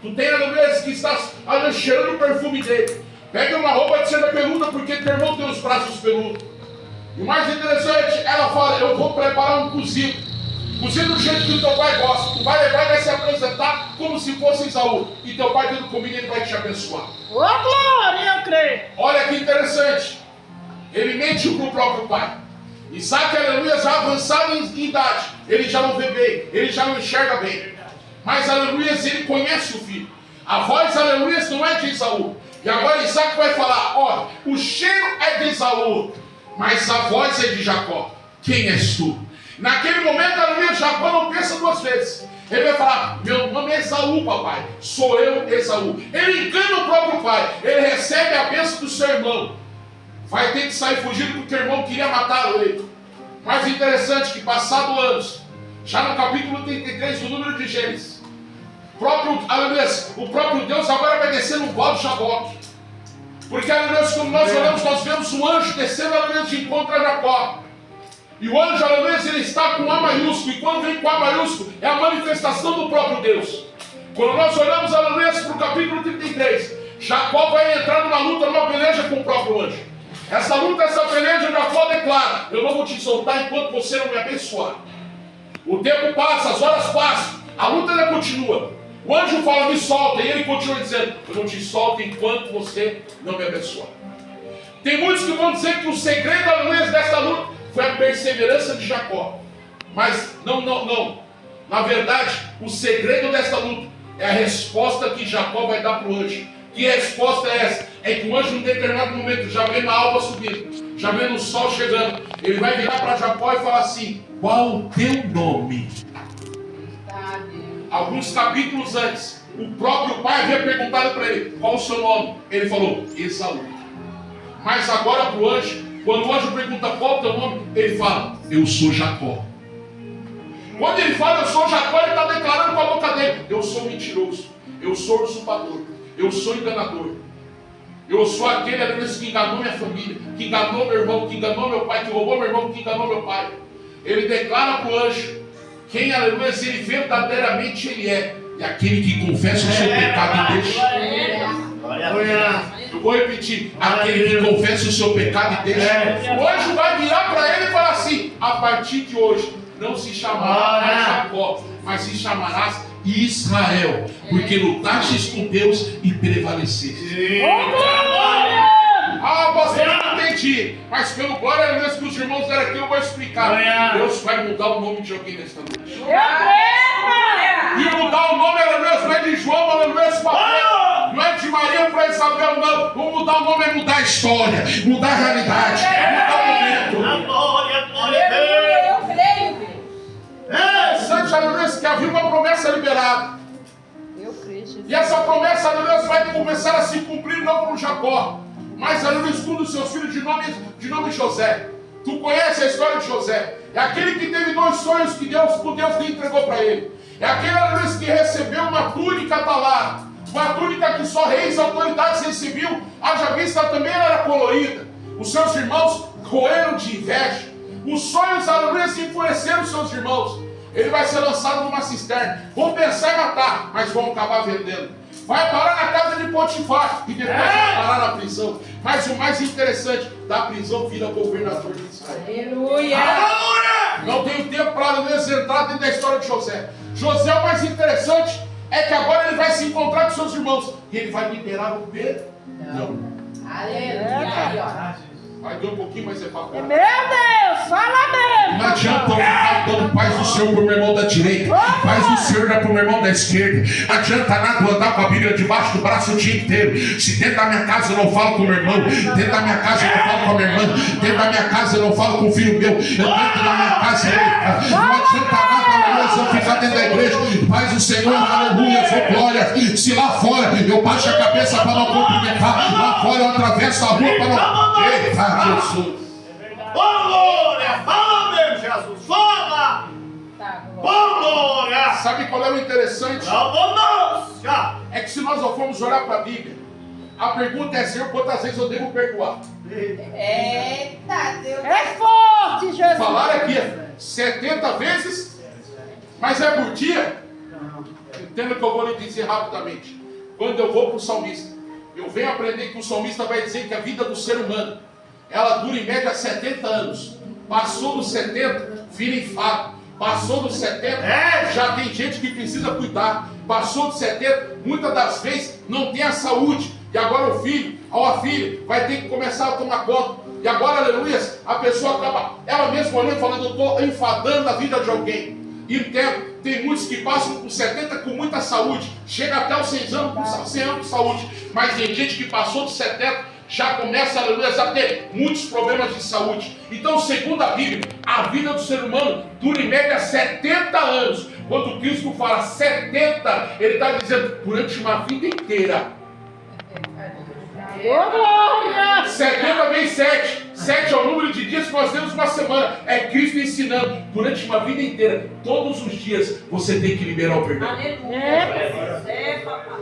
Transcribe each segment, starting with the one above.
Tu tem aleluia que está cheirando o perfume dele. Pega uma roupa de seda peluda, porque teu irmão tem os braços peludos. E o mais interessante, ela fala, eu vou preparar um cozido. Cozido do jeito que o teu pai gosta. Tu vai levar e vai se apresentar como se fosse Esaú. E teu pai tendo comida, ele vai te abençoar. Ô glória, eu creio. Olha que interessante. Ele mentiu para o próprio pai. Isaac, aleluia, já avançado em idade. Ele já não vê bem, ele já não enxerga bem. Mas, aleluia, ele conhece o filho. A voz, aleluia, não é de Esaú. E agora Isaac vai falar, ó, o cheiro é de Esaú, mas a voz é de Jacó. Quem és tu? Naquele momento, aleluia, Jacó não pensa duas vezes. Ele vai falar, meu nome é Esaú, papai. Sou eu, Esaú. Ele engana o próprio pai. Ele recebe a bênção do seu irmão. Vai ter que sair fugindo porque o irmão queria matar ele. Mas interessante que, passado anos, já no capítulo 33 do número de Gênesis, o próprio Deus agora vai descer no val de Jaboque. Porque, aleluia, quando nós olhamos, nós vemos um anjo descendo, aleluia, de encontro a Jacó. E o anjo, aleluia, ele está com A maiúsculo. E quando vem com A maiúsculo, é a manifestação do próprio Deus. Quando nós olhamos, aleluia, para o capítulo 33, Jacó vai entrar numa luta, numa peleja com o próprio anjo. Essa luta, essa peleja, Jacó declara, eu não vou te soltar enquanto você não me abençoar. O tempo passa, as horas passam, a luta ainda continua. O anjo fala, me solta, e ele continua dizendo, eu não te solto enquanto você não me abençoar. Tem muitos que vão dizer que o segredo, aleluia, dessa luta foi a perseverança de Jacó. Mas não. Na verdade, o segredo dessa luta é a resposta que Jacó vai dar para o anjo. Que resposta é essa? É que o anjo, em determinado momento, já vendo a alva subindo, já vendo o sol chegando, ele vai virar para Jacó e falar assim, qual o teu nome? Alguns capítulos antes, o próprio pai havia perguntado para ele, qual o seu nome? Ele falou, Esaú. Mas agora para o anjo, quando o anjo pergunta qual o teu nome, ele fala, eu sou Jacó. Quando ele fala, eu sou Jacó, ele está declarando com a boca dele, eu sou mentiroso, eu sou usurpador, eu sou enganador. Eu sou aquele, aleluia, que enganou minha família, que enganou meu irmão, que enganou meu pai, que roubou meu irmão, que enganou meu pai. Ele declara para o anjo, quem, aleluia, ele verdadeiramente ele é. É aquele que confessa o seu pecado e deixa. Eu vou repetir, aquele que confessa o seu pecado e deixa. O anjo vai virar para ele e falar assim, a partir de hoje, não se chamará mais Jacó, mas se chamarás Israel, porque lutastes com Deus e prevaleceste. Ah, pastor, eu não entendi. Mas pelo glória a Deus que os irmãos deram aqui, eu vou explicar. Deus vai mudar o nome de alguém nesta noite. E mudar o nome, aleluia, não é de João, aleluia, não é de Maria para Isabel, não. Vou mudar o nome, é mudar a história, mudar a realidade, mudar o momento. Eu creio. Interessante, aleluia, que havia uma promessa liberada. Eu creio. E essa promessa, aleluia, vai começar a se cumprir não com Jacó, mas aleluia, com um dos seus filhos de nome José. Tu conhece a história de José? É aquele que teve dois sonhos que Deus lhe entregou para ele. É aquele, aleluia, que recebeu uma túnica talada, uma túnica que só reis e autoridades recebiam. Haja vista também ela era colorida. Os seus irmãos roeram de inveja. Os sonhos, aleluia, enfureceram os seus irmãos. Ele vai ser lançado numa cisterna. Vão pensar em matar, mas vão acabar vendendo. Vai parar na casa de Potifar e depois vai parar na prisão. Mas o mais interessante, da prisão vira governador de Israel. Aleluia! Não tenho tempo para entrar dentro da história de José. José, o mais interessante é que agora ele vai se encontrar com seus irmãos e ele vai liberar o perdão. Aleluia! Vai doer um pouquinho, mas é para cá. Meu Deus, fala mesmo. Não adianta eu ficar dando paz do Senhor pro meu irmão da direita, paz do Senhor é pro meu irmão da esquerda. Não adianta nada eu andar com a Bíblia debaixo do braço o dia inteiro. Se dentro da minha casa eu não falo com o meu irmão, dentro da minha casa eu não falo com a minha irmã, dentro da minha casa eu não falo com o filho meu, dentro da minha casa não adianta nada eu ficar dentro da igreja, paz do Senhor, aleluia, sou glória. Se lá fora eu baixo a cabeça para não cumprimentar, lá fora eu atravesso a rua para não. Eita, Jesus! Glória! Fala mesmo, Jesus! Fala! Glória! Sabe qual é o interessante? É que se nós não formos orar para a Bíblia, a pergunta é, Senhor, quantas vezes eu devo perdoar? Eita, Deus! É forte, Jesus! Falaram aqui 70 vezes, mas é por dia? Entenda que eu vou lhe dizer rapidamente. Quando eu vou para o salmista, eu venho aprender que o salmista vai dizer que a vida do ser humano, ela dura em média 70 anos. Passou dos 70, vira enfado. Passou dos 70, já tem gente que precisa cuidar. Passou dos 70, muitas das vezes não tem a saúde. E agora o filho, ou a filha, vai ter que começar a tomar conta. E agora, aleluia, a pessoa acaba, ela mesma olhando, falando, eu estou enfadando a vida de alguém. E entendo, tem muitos que passam com 70 com muita saúde, chega até os 100 anos com 100 anos de saúde. Mas tem gente que passou dos 70, já começa, aleluia, a ter muitos problemas de saúde. Então, segundo a Bíblia, a vida do ser humano dura em média 70 anos. Quando Cristo fala 70, ele está dizendo durante uma vida inteira. Ô, glória! 70 vezes 7. 7 é o número de dias que nós temos uma semana. É Cristo ensinando durante uma vida inteira. Todos os dias você tem que liberar o perdão.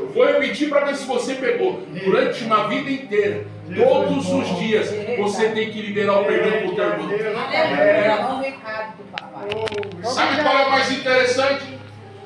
Eu vou repetir para ver se você pegou. Durante uma vida inteira, todos os dias você tem que liberar o perdão para o teu irmão. Sabe qual é o mais interessante?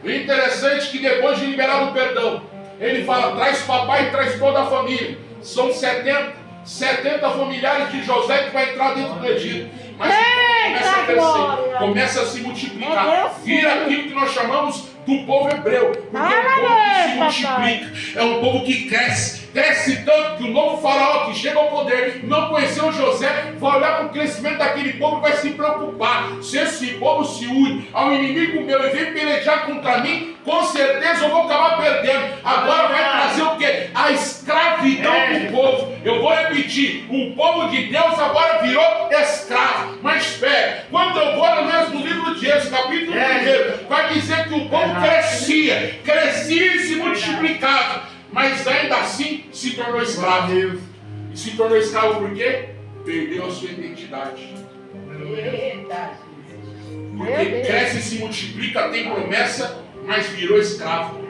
O interessante é que depois de liberar o perdão, ele fala, traz papai e traz toda a família. São 70 familiares de José que vai entrar dentro do Egito. Mas começa a crescer, começa a se multiplicar. Vira aquilo que nós chamamos do povo hebreu. Porque é um povo que se multiplica, é um povo que cresce. Cresce tanto que o novo faraó que chega ao poder, não conheceu José, vai olhar para o crescimento daquele povo e vai se preocupar. Se esse povo se une ao inimigo meu e vem pelejar contra mim, com certeza eu vou acabar perdendo. Agora vai trazer o quê? A escravidão do povo. Eu vou repetir, o povo de Deus agora virou escravo. Mas espere, quando eu vou no livro de Êxodo, capítulo 1, vai dizer que o povo crescia e se multiplicava. Mas ainda assim se tornou escravo. E se tornou escravo por quê? Perdeu a sua identidade. Porque cresce e se multiplica, tem promessa, mas virou escravo.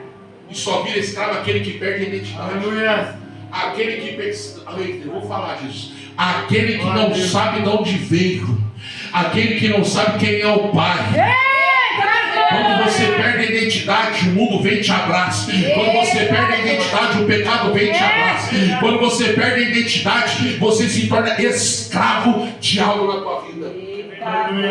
E só vira escravo aquele que perde a identidade. Aquele que eu vou falar disso. Aquele que não sabe de onde veio. Aquele que não sabe quem é o Pai. Quando você perde a identidade, o mundo vem e te abraça. Quando você perde a identidade, o pecado vem e te abraça. Quando você perde a identidade, você se torna escravo de algo na tua vida.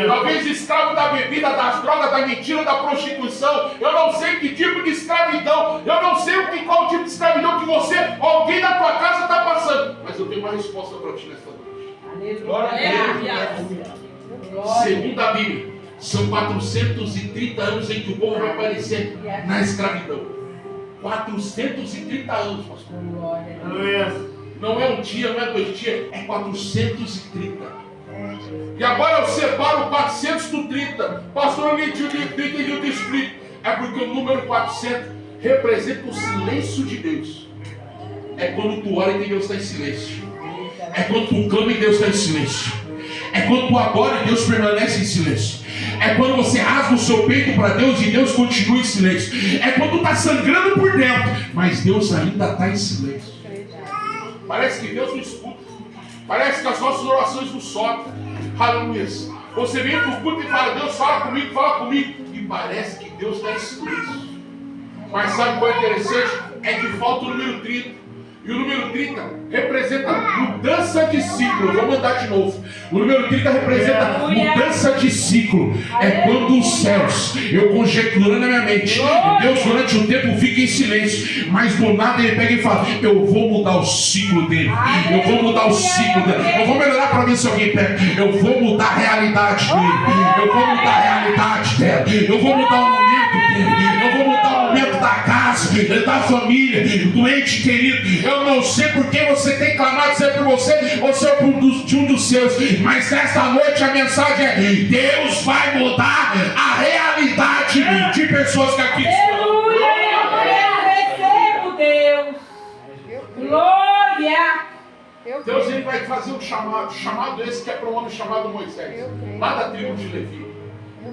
Talvez escravo da bebida, das drogas, da mentira, da prostituição. Eu não sei que tipo de escravidão. Eu não sei qual tipo de escravidão que você, alguém da tua casa está passando. Mas eu tenho uma resposta para ti nesta noite. Glória a Deus. Segundo a Bíblia, são 430 anos em que o povo vai aparecer na escravidão. 430 anos, pastor. Não é um dia, não é 2 dias, é 430. E agora eu separo 400 do 30. Pastor, eu não entendi o que explico. É porque o número 400 representa o silêncio de Deus. É quando tu ora e Deus está em silêncio. É quando tu clama e Deus está em silêncio. É quando tu adora e Deus permanece em silêncio. É quando você rasga o seu peito para Deus e Deus continua em silêncio. É quando tu está sangrando por dentro, mas Deus ainda está em silêncio. Parece que Deus não escuta. Parece que as nossas orações não sobem. Aleluia. Você vem para o culto e fala, Deus fala comigo. E parece que Deus está em silêncio. Mas sabe qual é interessante? É que falta o número 30. E o número 30 representa mudança de ciclo. Vou mandar de novo. O número 30 representa mudança de ciclo. É quando os céus, eu conjecturando na minha mente, Deus durante um tempo fica em silêncio, mas do nada ele pega e fala, eu vou mudar o ciclo dele. Eu vou mudar o ciclo dele. Eu vou melhorar para mim se alguém pega. Eu vou mudar a realidade dele. Eu vou mudar a realidade dela. Eu vou mudar o momento dele. Eu vou mudar o momento da casa, da família, do ente querido. Eu não sei por que você tem clamado, se é por você ou se é por de um dos seus, mas nesta noite a mensagem é: Deus vai mudar a realidade de pessoas que aqui estão. Recebo Deus. Glória. Deus ele vai fazer um chamado esse que é para um homem chamado Moisés, lá da tribo de Levi.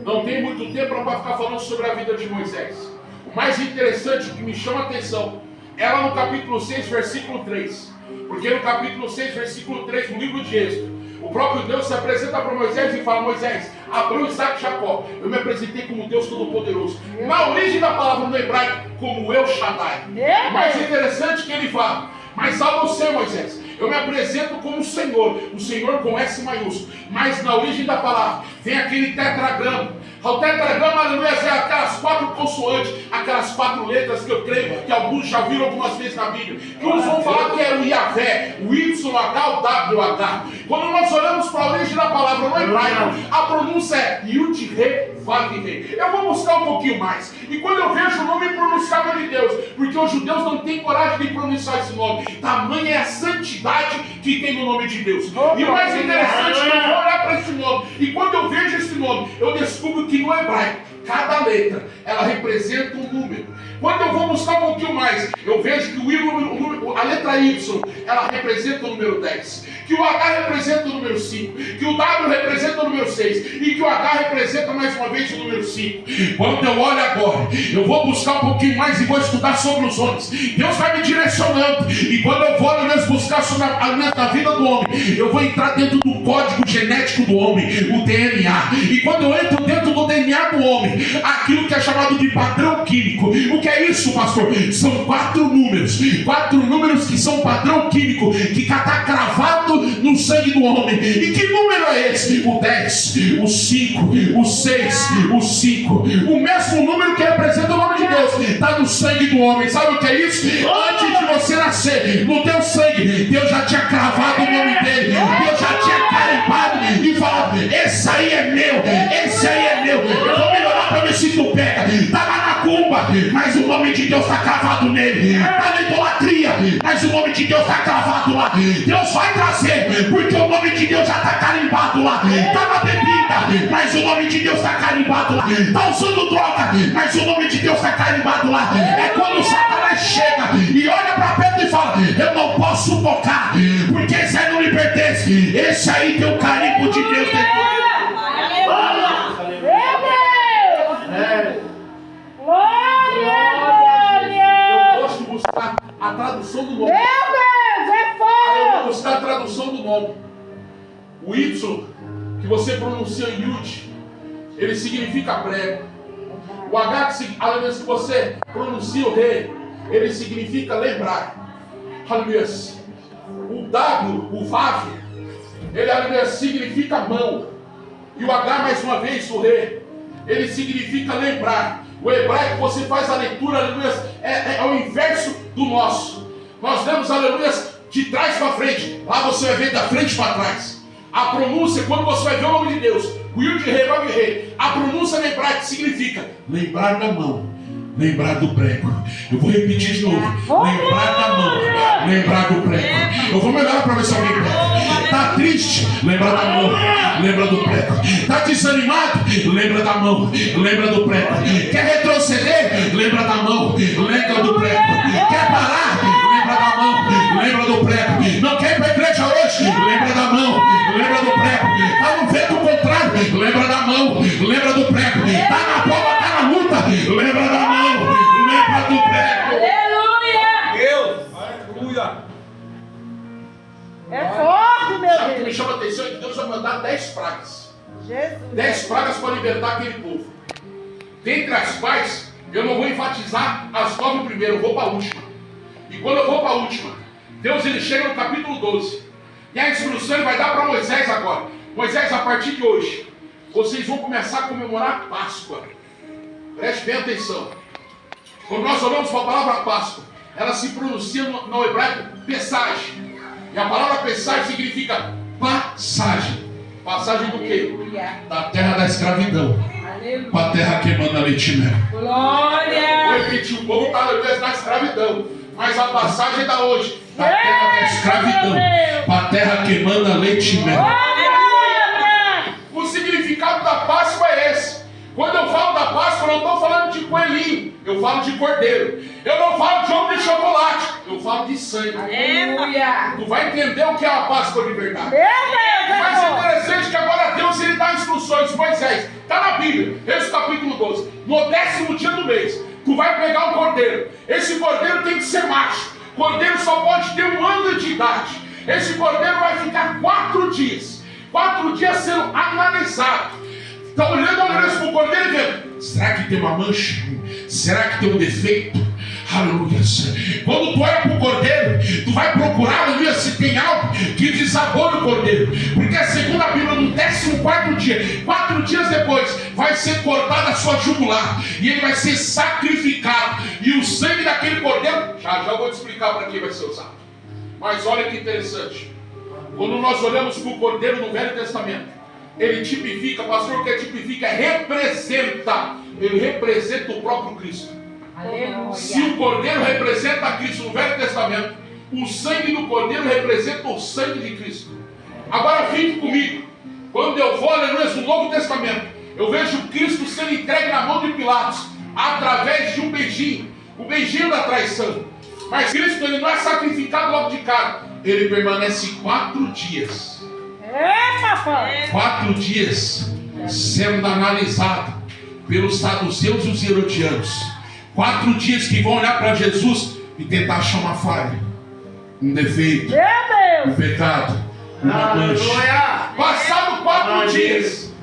Não tem muito tempo para ficar falando sobre a vida de Moisés. O mais interessante, o que me chama a atenção, é lá no capítulo 6, versículo 3. Porque no capítulo 6, versículo 3, no livro de Êxodo, O próprio Deus se apresenta para Moisés e fala: Moisés, Abraão, Isaac e Jacó, eu me apresentei como Deus Todo-Poderoso. Na origem da palavra no hebraico, como El Shaddai. Mas é interessante que ele fala: mas a você, Moisés, eu me apresento como o Senhor com S maiúsculo. Mas na origem da palavra vem aquele tetragrama. O tetragrama, aleluia, é aquelas 4 consoantes, aquelas 4 letras que eu creio que alguns já viram algumas vezes na Bíblia. Que uns vão falar que é o Iavé, o YH, o WH. Quando nós olhamos para a origem da palavra no hebraico, a pronúncia é Yud, Re, Vav, Re. Eu vou buscar um pouquinho mais. E quando eu vejo o nome pronunciado de Deus, porque os judeus não têm coragem de pronunciar esse nome, tamanha é a santidade que tem no nome de Deus. E o mais interessante é que eu vou olhar para esse nome, e quando eu vejo esse nome, eu descubro que no hebraico, cada letra, ela representa um número. Quando eu vou buscar um pouquinho mais, eu vejo que a letra Y, ela representa o número 10. Que o H representa o número 5. Que o W representa o número 6. E que o H representa mais uma vez o número 5. Quando eu olho agora, eu vou buscar um pouquinho mais e vou estudar sobre os homens. Deus vai me direcionando. E quando eu vou buscar sobre a vida do homem, eu vou entrar dentro do código genético do homem, o DNA. E quando eu entro dentro do DNA do homem, aquilo que é chamado de padrão químico. O que é isso, pastor? São 4 números. 4 números que são padrão químico, que está cravado no sangue do homem. E que número é esse? O 10, o 5, o 6, o 5. O mesmo número que representa o nome de Deus está no sangue do homem. Sabe o que é isso? Antes de você nascer, no teu sangue, Deus já tinha cravado o nome dele. Deus já tinha carimbado e falado: esse aí é meu, esse aí é meu. Eu vou melhorar para ver se tu pega. Está lá na cumba, mas o nome de Deus está cravado nele. Está na idolatria, mas o nome de Deus está cravado lá. Deus vai trazer, porque o nome de Deus já está carimbado lá. Está na bebida, mas o nome de Deus está carimbado lá. Está usando droga, mas o nome de Deus está carimbado lá. É quando o Satanás chega e olha para perto e fala: eu não posso tocar, porque esse aí não me pertence. Esse aí tem o carimbo de Deus dentro dele. Eu gosto de buscar a tradução do nome. Eu vou buscar a tradução do nome. O Y, que você pronuncia em Yud, ele significa prego. O H, que você pronuncia o Re, ele significa lembrar. Aleluia. O W, o Vav, ele, aleluia, significa mão. E o H, mais uma vez, o Re, ele significa lembrar. O hebraico, você faz a leitura, aleluia, é o inverso do nosso. Nós lemos, aleluia, de trás para frente. Lá você vai ver da frente para trás. A pronúncia, quando você vai ver o nome de Deus, o Yud, Re, Vav, Re, a pronúncia no hebraico significa lembrar da mão, lembrar do prego. Eu vou repetir de novo: lembrar da mão, lembrar do prego. Eu vou melhorar para ver se alguém pega. Está triste? Lembra da mão, lembra do prego. Está desanimado? Lembra da mão, lembra do prego. Quer retroceder? Lembra da mão, lembra do prego. Quer parar? Lembra da mão, lembra do prego. Não quer ir para a igreja hoje? Lembra da mão, lembra do prego. Está no vento contrário? Lembra da mão, lembra do prego. Está na prova, está na luta? Lembra da mão, lembra do prego. Deus, aleluia. É forte, meu Sabe o que me Deus. chama a atenção? É que Deus vai mandar 10 pragas. Jesus. 10 pragas para libertar aquele povo. Dentre as quais, eu não vou enfatizar as 9 primeiro, eu vou para a última. E quando eu vou para a última, Deus ele chega no capítulo 12. E a instrução ele vai dar para Moisés agora. Moisés, a partir de hoje, vocês vão começar a comemorar a Páscoa. Preste bem atenção. Quando nós olhamos para a palavra Páscoa, ela se pronuncia no hebraico Pesach. E a palavra Pesach significa passagem. Passagem do quê? Da terra da escravidão para a terra que emana leite e mel. Glória. Vou repetir, o povo está na escravidão. Mas a passagem é da onde? Da terra da escravidão para a terra que emana leite e mel. O significado da Páscoa é esse. Quando eu falo da Páscoa, eu não estou falando de coelhinho, eu falo de cordeiro. Eu não falo de ovo de chocolate, eu falo de sangue. Aleluia. Tu vai entender o que é a Páscoa de verdade. Mas é interessante que agora Deus ele dá instruções. Moisés, está na Bíblia, Êxodo capítulo 12. No 10º dia do mês, tu vai pegar um cordeiro. Esse cordeiro tem que ser macho. Cordeiro só pode ter 1 ano de idade. Esse cordeiro vai ficar 4 dias. 4 dias sendo analisado. Está olhando para o cordeiro e vendo: será que tem uma mancha? Será que tem um defeito? Aleluia. Quando tu olha para o cordeiro, tu vai procurar, aleluia, se tem algo que desabou no cordeiro. Porque segundo a Bíblia, no 14º dia, 4 dias depois, vai ser cortada a sua jugular. E ele vai ser sacrificado. E o sangue daquele cordeiro, já vou te explicar para que vai ser usado. Mas olha que interessante. Quando nós olhamos para o cordeiro no Velho Testamento, ele tipifica, pastor, o que tipifica representa. Ele representa o próprio Cristo. Aleluia. Se o cordeiro representa Cristo no Velho Testamento, o sangue do cordeiro representa o sangue de Cristo. Agora fique comigo. Quando eu vou, aleluia, no Novo Testamento, eu vejo Cristo sendo entregue na mão de Pilatos através de um beijinho, o beijinho da traição. Mas Cristo, ele não é sacrificado logo de cara. Ele permanece 4 dias. Papai! 4 dias sendo analisado pelos saduceus e os herodianos. 4 dias que vão olhar para Jesus e tentar achar uma falha, um defeito, um pecado, uma mancha. Passado 4 dias,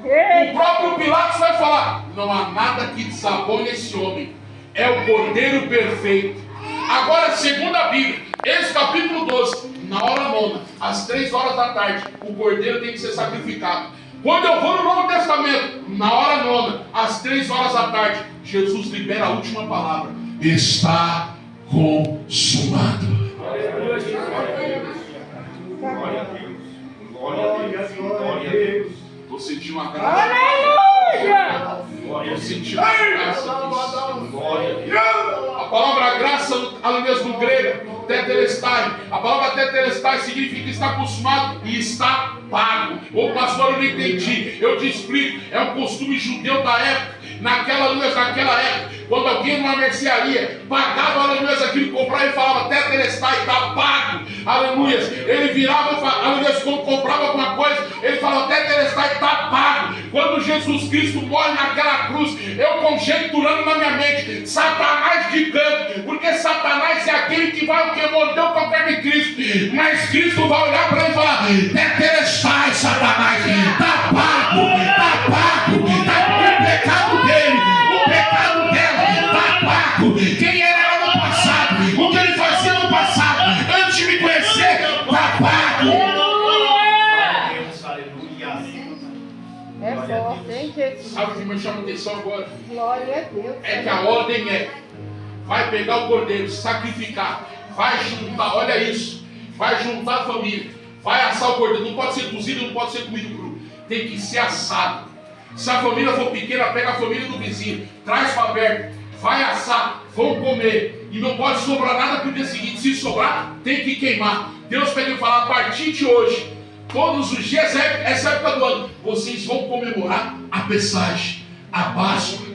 o próprio Pilatos vai falar: não há nada que desabone esse homem, é o Cordeiro perfeito. Agora, segundo a Bíblia, esse capítulo 12, na hora 9, às 3 horas da tarde, o Cordeiro tem que ser sacrificado. Quando eu vou no Novo Testamento, na hora 9, às 3 horas da tarde, Jesus libera a última palavra: está consumado. Glória a Deus. Glória a Deus. Estou sentindo uma graça. Aleluia! Estou sentindo uma graça. Glória a Deus. A palavra graça, aleluia, no grego, tetelestai. A palavra tetelestai significa está consumado e está pago. Ô pastor, eu não entendi. Eu te explico. É um costume judeu da época. Naquela época, quando alguém numa mercearia pagava, aleluia, aquilo que comprava e falava tetelestai, está pago, aleluia. Ele virava e falava, aleluia, quando comprava alguma coisa, ele falava tetelestai, está pago. Quando Jesus Cristo morre naquela cruz, eu conjecturando na minha mente, Satanás de canto, porque Satanás é aquele que vai o que mordeu com a carne de Cristo, mas Cristo vai olhar para ele e falar: tetelestai, Satanás, está pago, está pago, está pago. O pecado dele, o pecado dela, está pago. Quem era no passado, o que ele fazia no passado, antes de me conhecer, está pago. É forte, hein, Jesus? Sabe o que me chama a atenção agora? Glória a Deus. É que a ordem é: vai pegar o cordeiro, sacrificar, vai juntar, olha isso, vai juntar a família, vai assar o cordeiro. Não pode ser cozido, não pode ser comido cru, tem que ser assado. Se a família for pequena, pega a família do vizinho, traz para perto, vai assar, vão comer. E não pode sobrar nada para o dia seguinte. Se sobrar, tem que queimar. Deus pediu falar: a partir de hoje, todos os dias, essa época do ano, vocês vão comemorar a Pessagem, a Páscoa.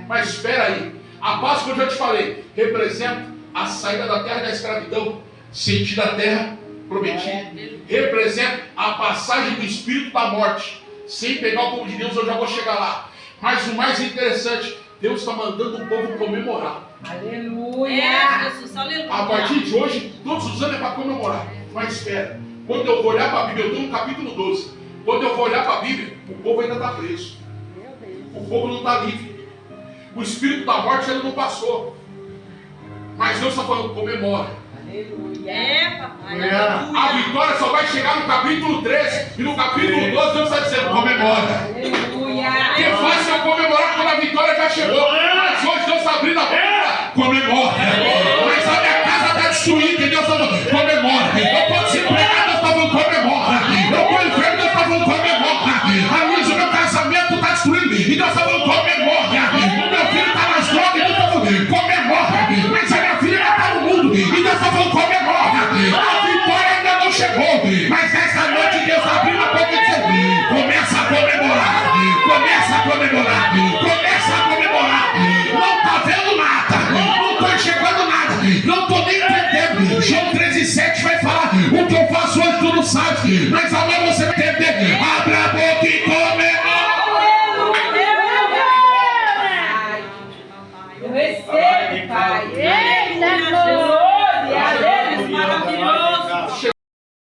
Mas espera aí, a Páscoa, eu já te falei, representa a saída da terra da escravidão, sentido da terra prometida. Representa a passagem do espírito da morte. Sem pegar o povo de Deus, eu já vou chegar lá. Mas o mais interessante, Deus está mandando o povo comemorar. Aleluia. Jesus, aleluia. A partir de hoje, todos os anos é para comemorar. Mas espera, quando eu vou olhar para a Bíblia, eu estou no capítulo 12. Quando eu vou olhar para a Bíblia, o povo ainda está preso. O povo não está livre. O espírito da morte ainda não passou. Mas Deus está falando: comemora. Papai. A vitória só vai chegar no capítulo 13. E no capítulo 12 Deus está dizendo: comemora. Aleluia. Que fácil é comemorar quando a vitória já chegou. Mas hoje Deus está abrindo a boca. Comemora. Mas a minha casa está destruída. E Deus está falando: comemora. Eu estou desempregado, Deus está falando: comemora. Eu estou enfermo, Deus está falando: comemora. A luz do meu casamento está destruído. E Deus está falando: comemora. O meu filho está nas drogas. E Deus está falando: comemora. Mas a minha filha já está no mundo. E Deus está falando: comemora. A vitória ainda não chegou. Mas essa noite Deus abriu a boca e disse: começa a comemorar. Começa a comemorar. Começa a comemorar. Não está vendo nada. Não estou enxergando nada. Não estou nem entendendo. João 13,7 vai falar: o que eu faço hoje tu não sabe. Mas amanhã você vai